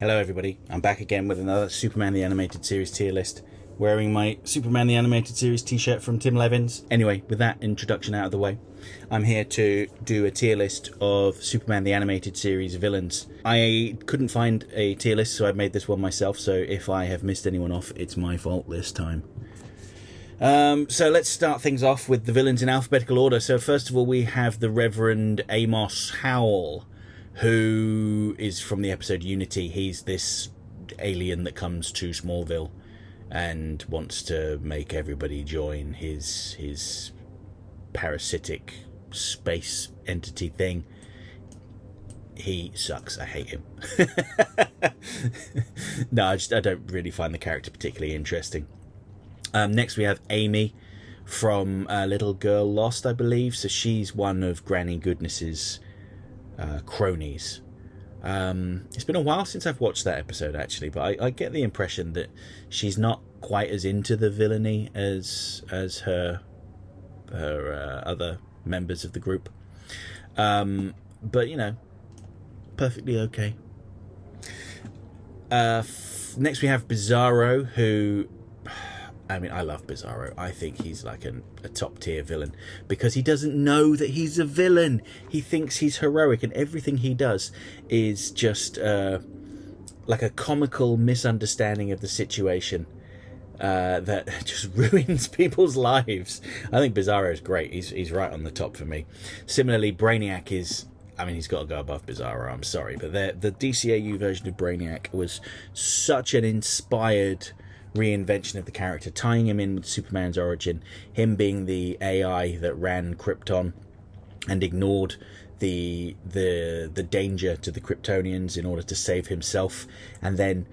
Hello everybody, I'm back again with another Superman the Animated Series tier list, wearing my Superman the Animated Series t-shirt from Tim Levins. Anyway, with that introduction out of the way, I'm here to do a tier list of Superman the Animated Series villains. I couldn't find a tier list, so I made this one myself, so if I have missed anyone off, it's my fault this time. So let's start things off with the villains in alphabetical order. So first of all, we have the Reverend Amos Howell, who is from the episode Unity. He's this alien that comes to Smallville and wants to make everybody join his parasitic space entity thing. He sucks. I hate him. No, I don't really find the character particularly interesting. Next we have Amy from Little Girl Lost, I believe. So she's one of Granny Goodness's cronies. It's been a while since I've watched that episode actually, but I get the impression that she's not quite as into the villainy as her other members of the group. But you know, perfectly okay. Next we have Bizarro, who, I mean, I love Bizarro. I think he's like a top tier villain because he doesn't know that he's a villain. He thinks he's heroic, and everything he does is just like a comical misunderstanding of the situation that just ruins people's lives. I think Bizarro is great. He's right on the top for me. Similarly, Brainiac is, I mean, he's got to go above Bizarro. I'm sorry, but the DCAU version of Brainiac was such an inspired reinvention of the character, tying him in with Superman's origin, him being the AI that ran Krypton and ignored the danger to the Kryptonians in order to save himself, and then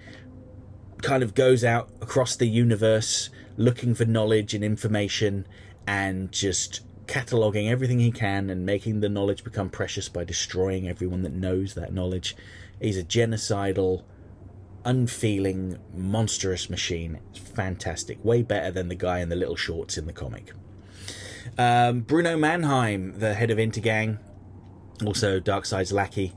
kind of goes out across the universe looking for knowledge and information and just cataloguing everything he can and making the knowledge become precious by destroying everyone that knows that knowledge. He's a genocidal, unfeeling, monstrous machine. It's fantastic. Way better than the guy in the little shorts in the comic. Bruno Mannheim, the head of Intergang, also Darkseid's lackey.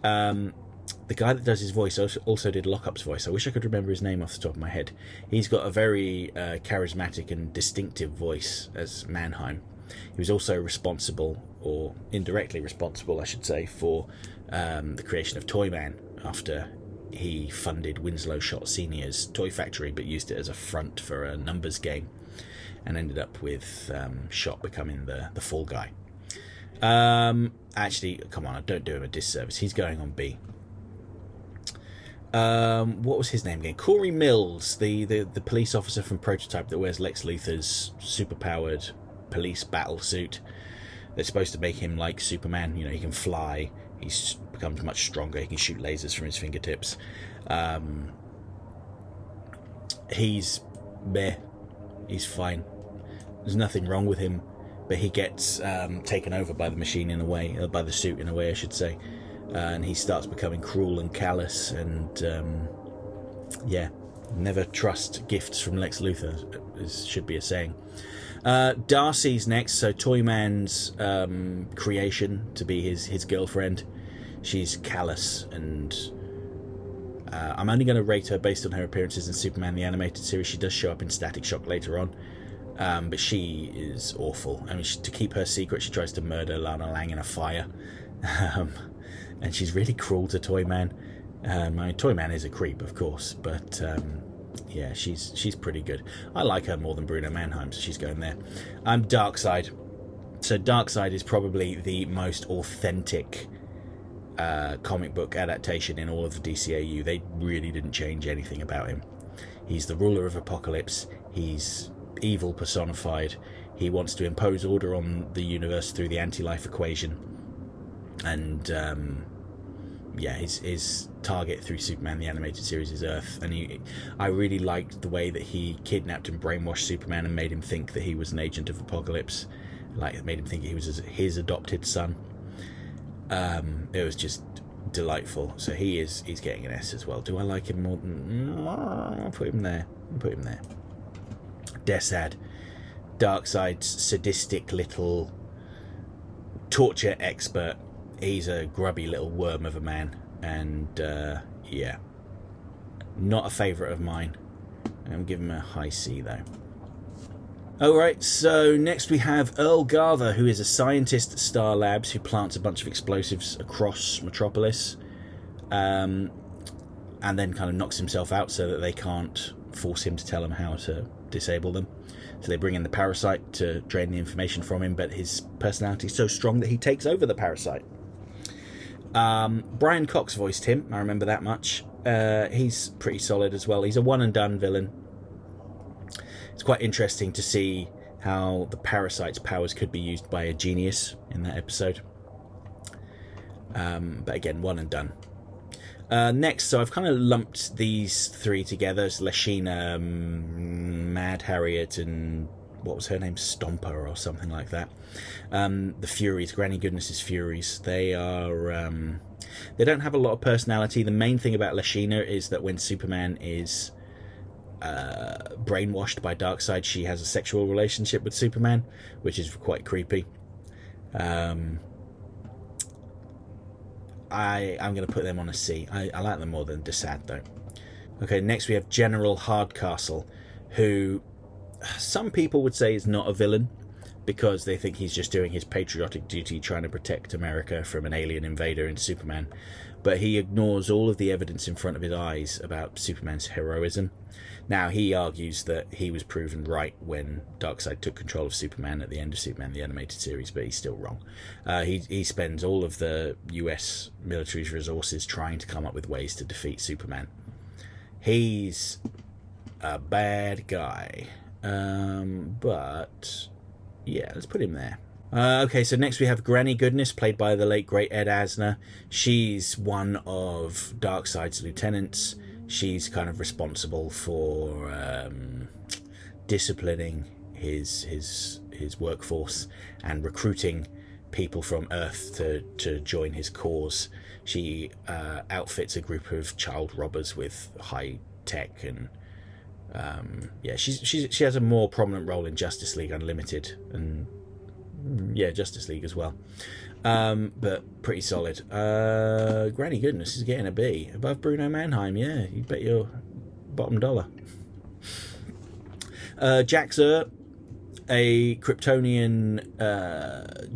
The guy that does his voice also did Lockup's voice. I wish I could remember his name off the top of my head. He's got a very charismatic and distinctive voice as Mannheim. He was also responsible, or indirectly responsible, I should say, for the creation of Toyman after he funded Winslow Schott Sr.'s toy factory, but used it as a front for a numbers game, and ended up with Schott becoming the fall guy. Actually, come on, I don't do him a disservice. He's going on B. What was his name again? Corey Mills, the police officer from Prototype that wears Lex Luthor's superpowered police battle suit. That's supposed to make him like Superman. You know, he can fly. He's becomes much stronger. He can shoot lasers from his fingertips. He's meh. He's fine. There's nothing wrong with him, but he gets taken over by the machine in a way, by the suit in a way, I should say, and he starts becoming cruel and callous. And yeah, never trust gifts from Lex Luthor should be a saying. Darcy's next. So Toyman's creation to be his girlfriend. She's callous, and I'm only going to rate her based on her appearances in Superman the Animated Series. She does show up in Static Shock later on, but she is awful. I mean, to keep her secret, she tries to murder Lana Lang in a fire, and she's really cruel to Toyman. I mean, Toyman is a creep, of course, but yeah, she's pretty good. I like her more than Bruno Mannheim, so she's going there. Darkseid. So Darkseid is probably the most authentic comic book adaptation in all of the DCAU. They really didn't change anything about him. He's the ruler of Apocalypse. He's evil personified. He wants to impose order on the universe through the anti-life equation, and yeah, his target through Superman the Animated Series is Earth. And I really liked the way that he kidnapped and brainwashed Superman and made him think that he was an agent of Apocalypse, like it made him think he was his adopted son. It was just delightful. So he's getting an S as well. Do I like him more? I'll put him there. Desad, Darkseid's sadistic little torture expert. He's a grubby little worm of a man, and yeah, Not a favourite of mine. I'm giving him a high C though. Alright, so next we have Earl Garver, who is a scientist at Star Labs who plants a bunch of explosives across Metropolis, and then kind of knocks himself out so that they can't force him to tell them how to disable them. So they bring in the Parasite to drain the information from him, but his personality is so strong that he takes over the Parasite. Brian Cox voiced him, I remember that much. He's pretty solid as well. He's a one-and-done villain. It's quite interesting to see how the Parasite's powers could be used by a genius in that episode. But again, one and done. Next, so I've kind of lumped these three together. It's Lashina, Mad Harriet, and what was her name? Stomper or something like that. The Furies, Granny Goodness's Furies. They are... they don't have a lot of personality. The main thing about Lashina is that when Superman is brainwashed by Darkseid, she has a sexual relationship with Superman, which is quite creepy. I'm going to put them on a C. I like them more than Desad, though. Okay, next we have General Hardcastle, who some people would say is not a villain because they think he's just doing his patriotic duty trying to protect America from an alien invader in Superman. But he ignores all of the evidence in front of his eyes about Superman's heroism. Now, he argues that he was proven right when Darkseid took control of Superman at the end of Superman the Animated Series, but he's still wrong. He spends all of the US military's resources trying to come up with ways to defeat Superman. He's a bad guy. But, yeah, let's put him there. Okay, so next we have Granny Goodness, played by the late, great Ed Asner. She's one of Darkseid's lieutenants. She's kind of responsible for disciplining his workforce and recruiting people from Earth to join his cause. She outfits a group of child robbers with high tech, and she has a more prominent role in Justice League Unlimited, and Justice League as well. But pretty solid. Granny Goodness is getting a B. Above Bruno Mannheim, yeah, you bet your bottom dollar. Jack Zur, a Kryptonian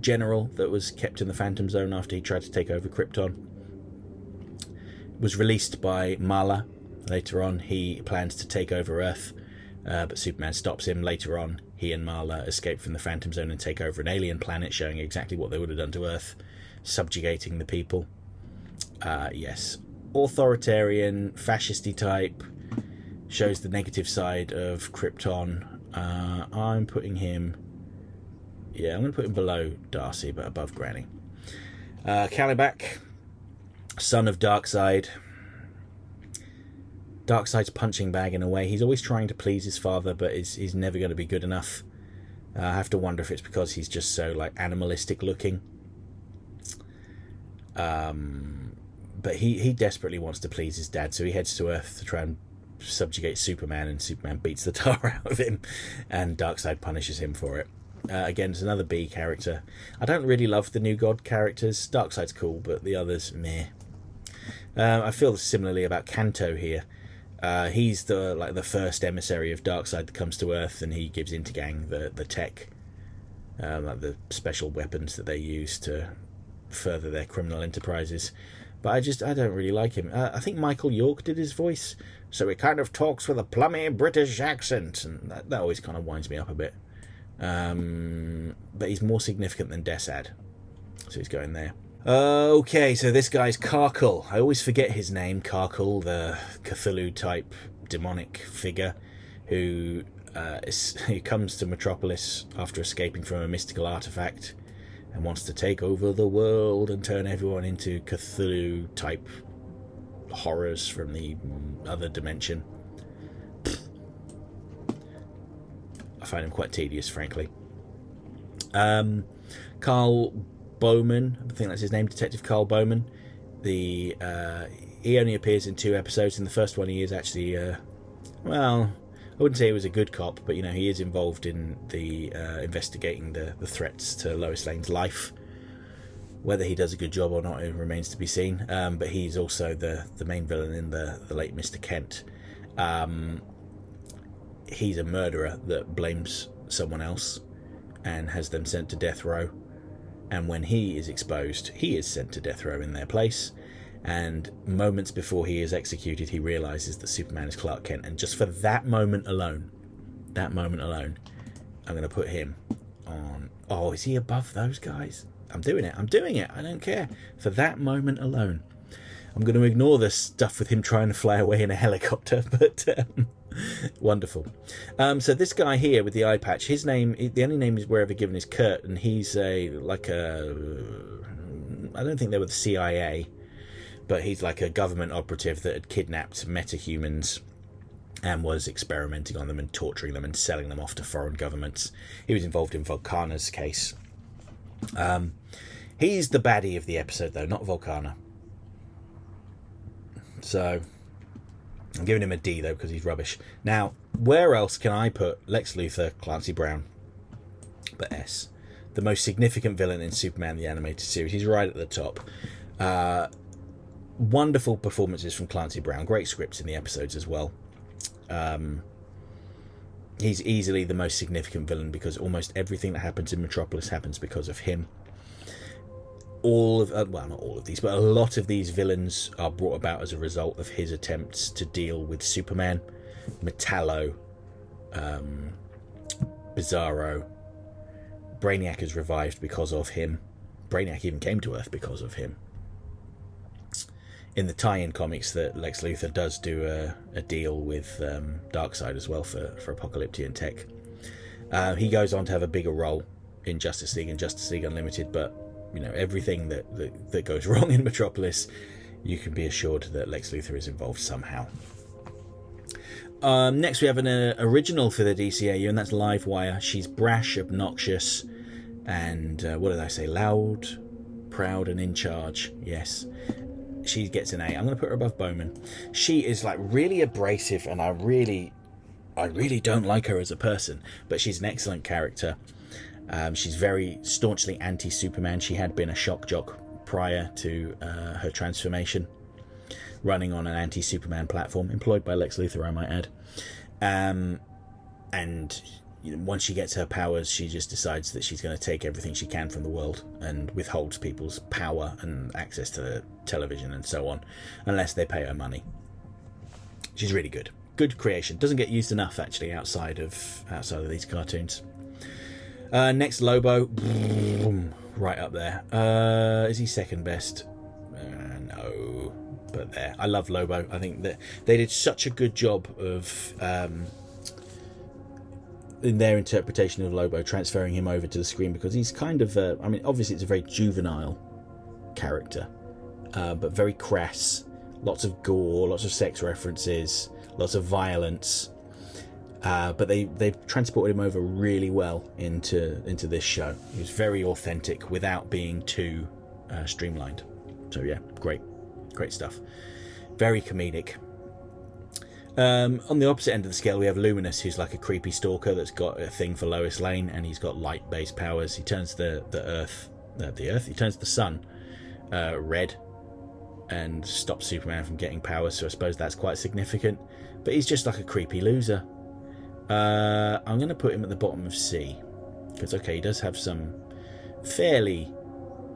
general that was kept in the Phantom Zone after he tried to take over Krypton, was released by Mala. Later on, he plans to take over Earth, but Superman stops him. Later on, he and Marla escape from the Phantom Zone and take over an alien planet, showing exactly what they would have done to Earth, subjugating the people. Yes. Authoritarian, fascisty type, shows the negative side of Krypton. I'm putting him... Yeah, I'm going to put him below Darcy, but above Granny. Kalibak, son of Darkseid. Darkseid's punching bag in a way. He's always trying to please his father, but he's never going to be good enough. I have to wonder if it's because he's just so like animalistic looking. But he desperately wants to please his dad, so he heads to Earth to try and subjugate Superman, and Superman beats the tar out of him, and Darkseid punishes him for it. Again, it's another B character. I don't really love the New God characters. Darkseid's cool, but the others, meh. I feel similarly about Kanto here. He's the first emissary of Darkseid that comes to Earth, and he gives Intergang the tech, like the special weapons that they use to further their criminal enterprises. But I don't really like him. I think Michael York did his voice, so he kind of talks with a plummy British accent, and that always kind of winds me up a bit. But he's more significant than Desad, so he's going there. Okay, so this guy's Karkul. I always forget his name, Karkul, the Cthulhu-type demonic figure who comes to Metropolis after escaping from a mystical artifact and wants to take over the world and turn everyone into Cthulhu-type horrors from the other dimension. I find him quite tedious, frankly. Carl Bowman, I think that's his name, Detective Carl Bowman. He only appears in 2 episodes. In the first one, he is actually, well, I wouldn't say he was a good cop, but he is involved in the investigating the threats to Lois Lane's life. Whether he does a good job or not, it remains to be seen. But he's also the main villain in the late Mr. Kent. He's a murderer that blames someone else and has them sent to death row. And when he is exposed, he is sent to death row in their place. And moments before he is executed, he realizes that Superman is Clark Kent. And just for that moment alone, I'm going to put him on... Oh, is he above those guys? I'm doing it. I don't care. For that moment alone. I'm going to ignore the stuff with him trying to fly away in a helicopter, but wonderful. So this guy here with the eye patch, his name, the only name he's ever given is Kurt, and he's I don't think they were the CIA, but he's like a government operative that had kidnapped metahumans and was experimenting on them and torturing them and selling them off to foreign governments. He was involved in Volcana's case. He's the baddie of the episode, though, not Volcana. So I'm giving him a D, though, because he's rubbish. Now, where else can I put Lex Luthor, Clancy Brown, but S? The most significant villain in Superman the Animated Series. He's right at the top. Wonderful performances from Clancy Brown. Great scripts in the episodes as well. He's easily the most significant villain because almost everything that happens in Metropolis happens because of him. All of, well, not all of these, but a lot of these villains are brought about as a result of his attempts to deal with Superman. Metallo, Bizarro, Brainiac is revived because of him. Brainiac even came to Earth because of him. In the tie-in comics, that Lex Luthor does do a deal with Darkseid as well for Apocalyptian tech. He goes on to have a bigger role in Justice League and Justice League Unlimited, but you know, everything that goes wrong in Metropolis, you can be assured that Lex Luthor is involved somehow. Next we have an original for the DCAU, and that's Livewire. She's brash, obnoxious, and what did I say? Loud, proud, and in charge. Yes. She gets an A. I'm going to put her above Bowman. She is like really abrasive, and I really don't like her as a person, but she's an excellent character. She's very staunchly anti-Superman. She had been a shock jock prior to her transformation, running on an anti-Superman platform, employed by Lex Luthor, I might add. And you know, once she gets her powers, she just decides that she's going to take everything she can from the world and withholds people's power and access to the television and so on, unless they pay her money. She's really good. Good creation. Doesn't get used enough, actually, outside of these cartoons. Next, Lobo. Right up there. Is he second best? No. But there. I love Lobo. I think that they did such a good job of... in their interpretation of Lobo, transferring him over to the screen, because he's kind of I mean, obviously it's a very juvenile character, but very crass, lots of gore, lots of sex references, lots of violence, but they've transported him over really well into this show. He was very authentic without being too streamlined. So yeah, great stuff. Very comedic. On the opposite end of the scale, we have Luminous, who's like a creepy stalker that's got a thing for Lois Lane, and he's got light-based powers. He turns the He turns the sun red and stops Superman from getting powers. So I suppose that's quite significant. But he's just like a creepy loser. I'm going to put him at the bottom of C, because okay, he does have some fairly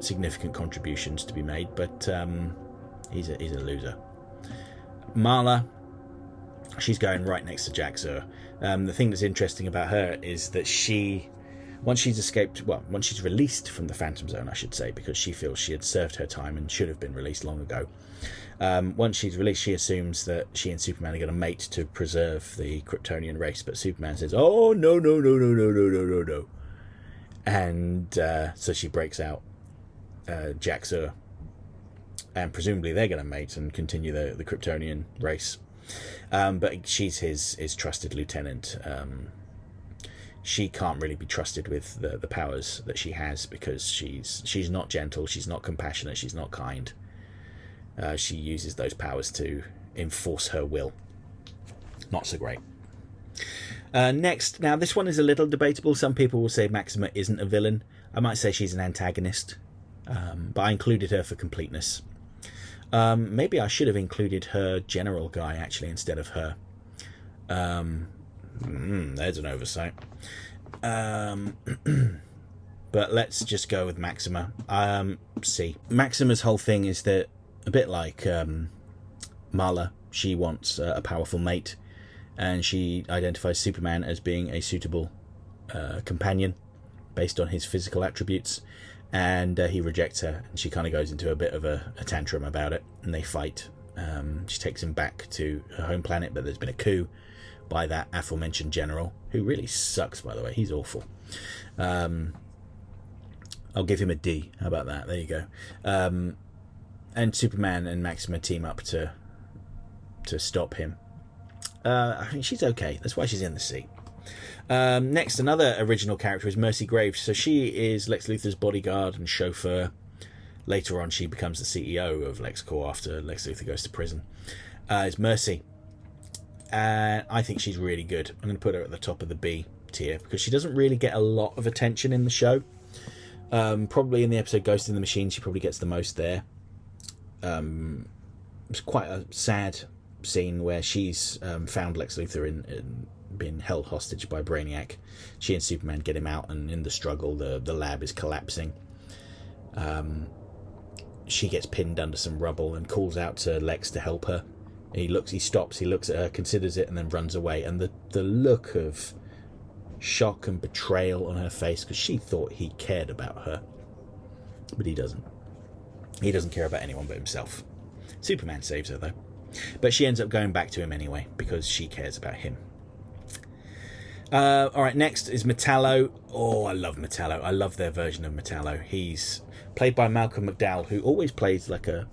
significant contributions to be made, but he's a loser. Marla. She's going right next to Jack Zur. The thing that's interesting about her is that once she's released from the Phantom Zone, I should say, because she feels she had served her time and should have been released long ago. Once she's released, she assumes that she and Superman are going to mate to preserve the Kryptonian race, but Superman says, "Oh, no. And so she breaks out Jack Zur, and presumably they're going to mate and continue the Kryptonian race. But she's his trusted lieutenant. She can't really be trusted with the powers that she has, because she's not gentle, she's not compassionate, she's not kind. She uses those powers to enforce her will. Not so great. Next, now this one is a little debatable. Some people will say Maxima isn't a villain. I might say she's an antagonist, but I included her for completeness. Maybe I should have included her general guy, actually, instead of her. There's an oversight. But let's just go with Maxima. C. Maxima's whole thing is that, a bit like Marla, she wants a powerful mate, and she identifies Superman as being a suitable companion based on his physical attributes, and he rejects her, and she kind of goes into a bit of a tantrum about it, and they fight. She takes him back to her home planet, but there's been a coup by that aforementioned general, who really sucks, by the way. He's awful. I'll give him a D. How about that? There you go. And Superman and Maxima team up to stop him. I think she's okay. That's why she's in the C. Next, another original character is Mercy Graves. So she is Lex Luthor's bodyguard and chauffeur. Later on, she becomes the CEO of LexCorp after Lex Luthor goes to prison. It's Mercy. I think she's really good. I'm going to put her at the top of the B tier because she doesn't really get a lot of attention in the show. Probably in the episode Ghost in the Machine, she probably gets the most there. It's quite a sad scene where she's found Lex Luthor in being held hostage by Brainiac. She and Superman get him out, and in the struggle, the lab is collapsing. She gets pinned under some rubble and calls out to Lex to help her. He stops, he looks at her, considers it, and then runs away. And the look of shock and betrayal on her face, because she thought he cared about her, but he doesn't. He doesn't care about anyone but himself. Superman saves her though, but she ends up going back to him anyway because she cares about him. Alright, next is Metallo. Oh, I love Metallo. I love their version of Metallo. He's played by Malcolm McDowell, who always plays like a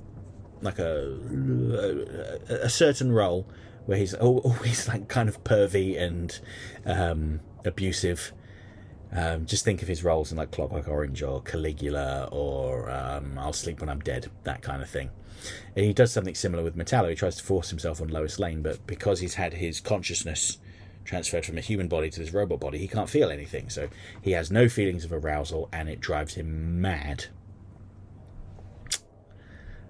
certain role where he's always like kind of pervy and abusive. Just think of his roles in like Clockwork Orange or Caligula or I'll Sleep When I'm Dead, that kind of thing. And he does something similar with Metallo. He tries to force himself on Lois Lane, but because he's had his consciousness transferred from a human body to this robot body, he can't feel anything. So he has no feelings of arousal, and it drives him mad.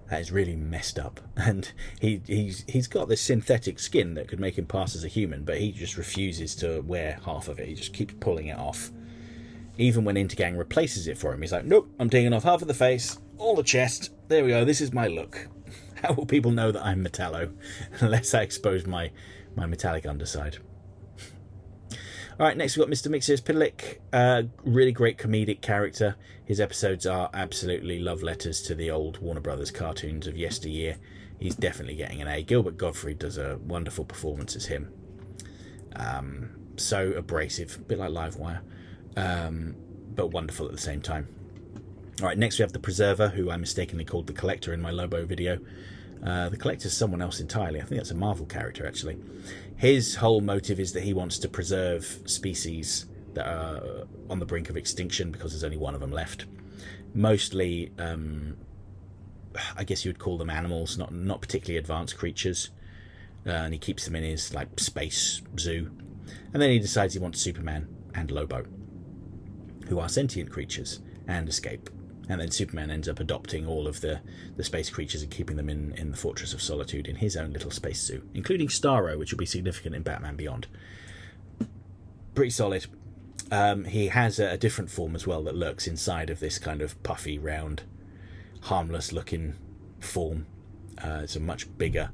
That is really messed up. And he's got this synthetic skin that could make him pass as a human, but he just refuses to wear half of it. He just keeps pulling it off. Even when Intergang replaces it for him, he's like, nope, I'm taking off half of the face, all the chest. There we go, this is my look. How will people know that I'm Metallo unless I expose my metallic underside? Alright, next we've got Mr. Mxyzptlk. Really great comedic character. His episodes are absolutely love letters to the old Warner Brothers cartoons of yesteryear. He's definitely getting an A. Gilbert Gottfried does a wonderful performance as him. So abrasive, a bit like Livewire, but wonderful at the same time. Alright, next we have the Preserver, who I mistakenly called the Collector in my Lobo video. The Collector's someone else entirely. I think that's a Marvel character, actually. His whole motive is that he wants to preserve species that are on the brink of extinction because there's only one of them left. Mostly, I guess you would call them animals, not particularly advanced creatures. And he keeps them in his like space zoo. And then he decides he wants Superman and Lobo, who are sentient creatures and escape. And then Superman ends up adopting all of the space creatures and keeping them in the Fortress of Solitude in his own little space zoo, including Starro, which will be significant in Batman Beyond. Pretty solid. He has a different form as well that lurks inside of this kind of puffy, round, harmless-looking form. It's a much bigger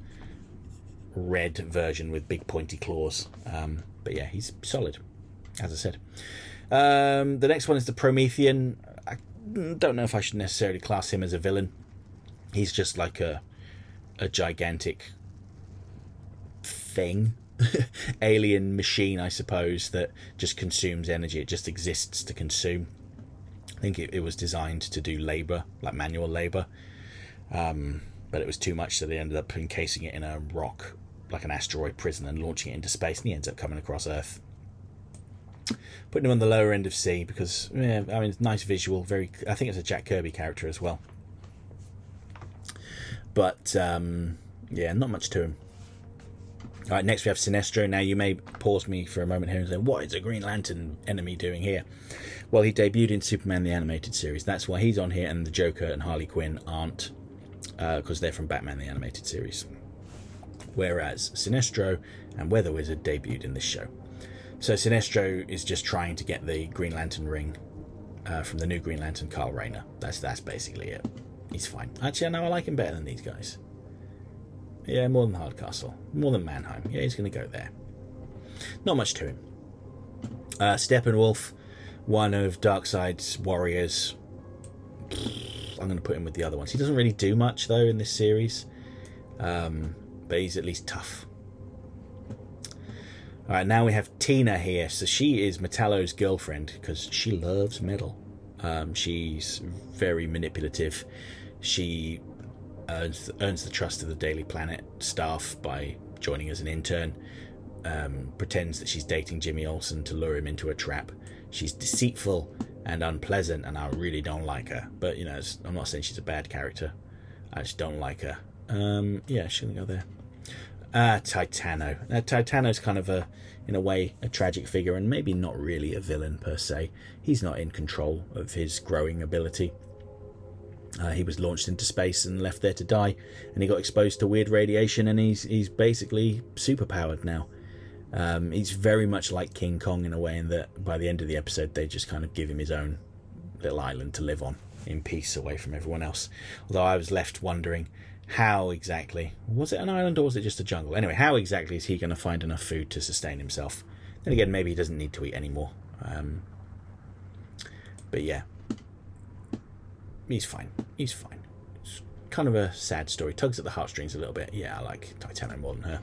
red version with big pointy claws. But yeah, he's solid, as I said. The next one is the Promethean. I don't know if I should necessarily class him as a villain. He's just like a gigantic thing. Alien machine, I suppose, that just consumes energy. It just exists to consume. I think it was designed to do labour, like manual labour. But it was too much, so they ended up encasing it in a rock, like an asteroid prison, and launching it into space, and he ends up coming across Earth. Putting him on the lower end of C because, yeah, I mean, it's nice visual. I think it's a Jack Kirby character as well. But, yeah, not much to him. All right, next we have Sinestro. Now, you may pause me for a moment here and say, what is a Green Lantern enemy doing here? Well, he debuted in Superman the Animated Series. That's why he's on here, and the Joker and Harley Quinn aren't, because they're from Batman the Animated Series. whereas Sinestro and Weather Wizard debuted in this show. So Sinestro is just trying to get the Green Lantern ring from the new Green Lantern, Kyle Rayner. That's basically it. He's fine. Actually, I know I like him better than these guys. Yeah, more than Hardcastle. More than Mannheim. Yeah, he's going to go there. Not much to him. Steppenwolf, one of Darkseid's warriors. I'm going to put him with the other ones. He doesn't really do much, though, in this series. But he's at least tough. Alright, now we have Tina here. So she is Metallo's girlfriend because she loves metal. She's very manipulative. She earns the trust of the Daily Planet staff by joining as an intern. Pretends that she's dating Jimmy Olsen to lure him into a trap. She's deceitful and unpleasant, and I really don't like her. But, you know, I'm not saying she's a bad character. I just don't like her. Yeah, she's going to go there. Titano. Now, Titano's kind of in a way, a tragic figure, and maybe not really a villain per se. He's not in control of his growing ability. He was launched into space and left there to die, and he got exposed to weird radiation, and he's basically superpowered now. He's very much like King Kong in a way, in that by the end of the episode they just kind of give him his own little island to live on in peace away from everyone else. Although I was left wondering, how exactly, was it an island or was it just a jungle? Anyway, how exactly is he going to find enough food to sustain himself? Then again, maybe he doesn't need to eat anymore. But yeah, he's fine. He's fine. It's kind of a sad story. Tugs at the heartstrings a little bit. Yeah, I like Titano more than her.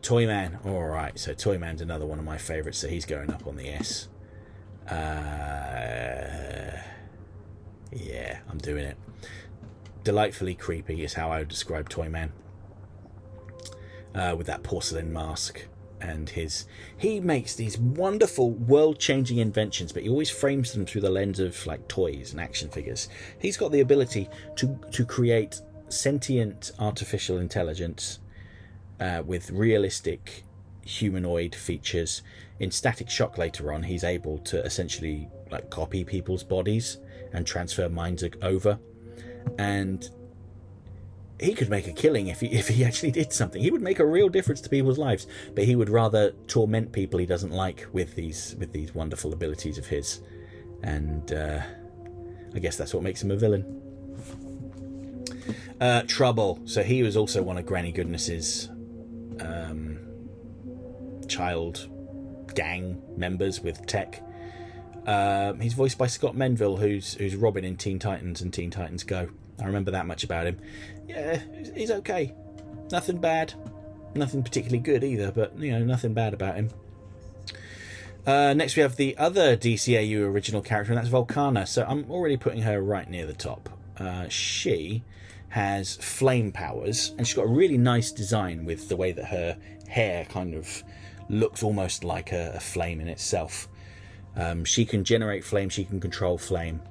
Toyman. All right, so Toyman's another one of my favourites, so he's going up on the S. Yeah, I'm doing it. Delightfully creepy is how I would describe Toyman. With that porcelain mask. And he makes these wonderful world-changing inventions, but he always frames them through the lens of like toys and action figures. He's got the ability to create sentient artificial intelligence with realistic humanoid features. In Static Shock later on, he's able to essentially like copy people's bodies and transfer minds over. And he could make a killing if he actually did something. He would make a real difference to people's lives, but he would rather torment people he doesn't like with these wonderful abilities of his. And I guess that's what makes him a villain. Trouble. So he was also one of Granny Goodness's child gang members with Tech. He's voiced by Scott Menville, who's Robin in Teen Titans and Teen Titans Go. I remember that much about him. Yeah, he's okay. Nothing bad. Nothing particularly good either, but, you know, nothing bad about him. Next we have the other DCAU original character, and that's Volcana. So I'm already putting her right near the top. She has flame powers, and she's got a really nice design with the way that her hair kind of looks almost like a flame in itself. She can generate flame, she can control flame,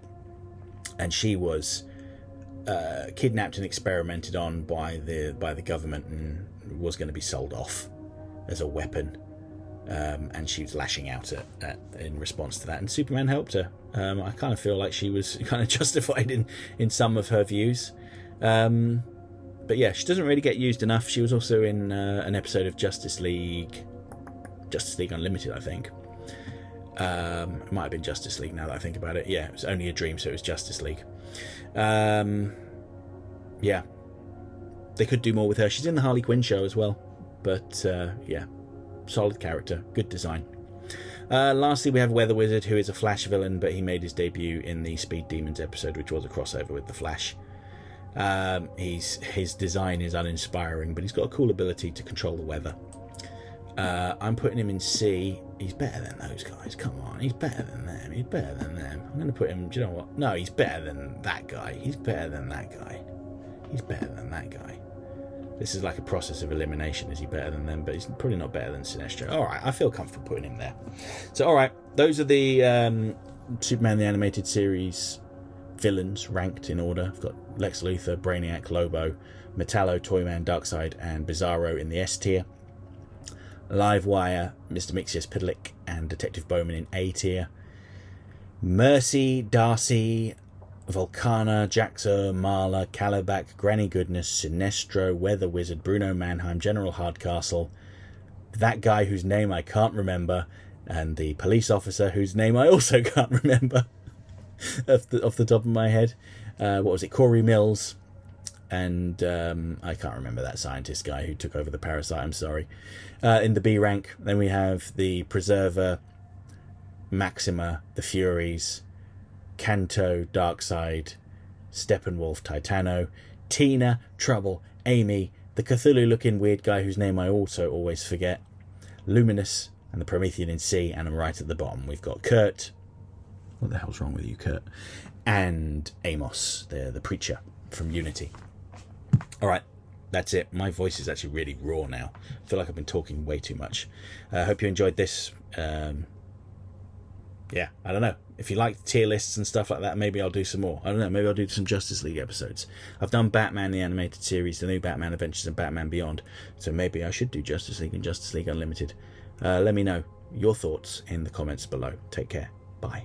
and she was kidnapped and experimented on by the government and was going to be sold off as a weapon, and she was lashing out in response to that, and Superman helped her. I kind of feel like she was kind of justified in some of her views, but yeah, she doesn't really get used enough. She was also in an episode of Justice League Unlimited, I think. It might have been Justice League now that I think about it. Yeah, it was only a dream, so it was Justice League. Yeah, they could do more with her. She's in the Harley Quinn show as well, but yeah, solid character, good design. Lastly, we have Weather Wizard, who is a Flash villain, but he made his debut in the Speed Demons episode, which was a crossover with the Flash. His design is uninspiring, but he's got a cool ability to control the weather. I'm putting him in C. He's better than those guys. Come on, he's better than them. He's better than them. I'm going to put him, do you know what? No, he's better than that guy. He's better than that guy. He's better than that guy. This is like a process of elimination. Is he better than them? But he's probably not better than Sinestro. All right, I feel comfortable putting him there. So, all right, those are the Superman the Animated Series villains ranked in order. I've got Lex Luthor, Brainiac, Lobo, Metallo, Toyman, Darkseid, and Bizarro in the S tier. Livewire, Mr. Mixus-Pitalik, and Detective Bowman in A tier. Mercy, Darcy, Volcana, Jaxa, Marla, Calabac, Granny Goodness, Sinestro, Weather Wizard, Bruno Mannheim, General Hardcastle, that guy whose name I can't remember, and the police officer whose name I also can't remember off the top of my head. What was it? Corey Mills. And I can't remember that scientist guy who took over the Parasite, I'm sorry. In the B rank, then we have the Preserver, Maxima, the Furies, Kanto, Darkseid, Steppenwolf, Titano, Tina, Trouble, Amy, the Cthulhu-looking weird guy whose name I also always forget, Luminous, and the Promethean in C, and right at the bottom we've got Kurt. What the hell's wrong with you, Kurt? And Amos, the preacher from Unity. All right, that's it. My voice is actually really raw now. I feel like I've been talking way too much. I hope you enjoyed this. Yeah, I don't know. If you like tier lists and stuff like that, maybe I'll do some more. I don't know, maybe I'll do some Justice League episodes. I've done Batman the Animated Series, the new Batman Adventures, and Batman Beyond. So maybe I should do Justice League and Justice League Unlimited. Let me know your thoughts in the comments below. Take care. Bye.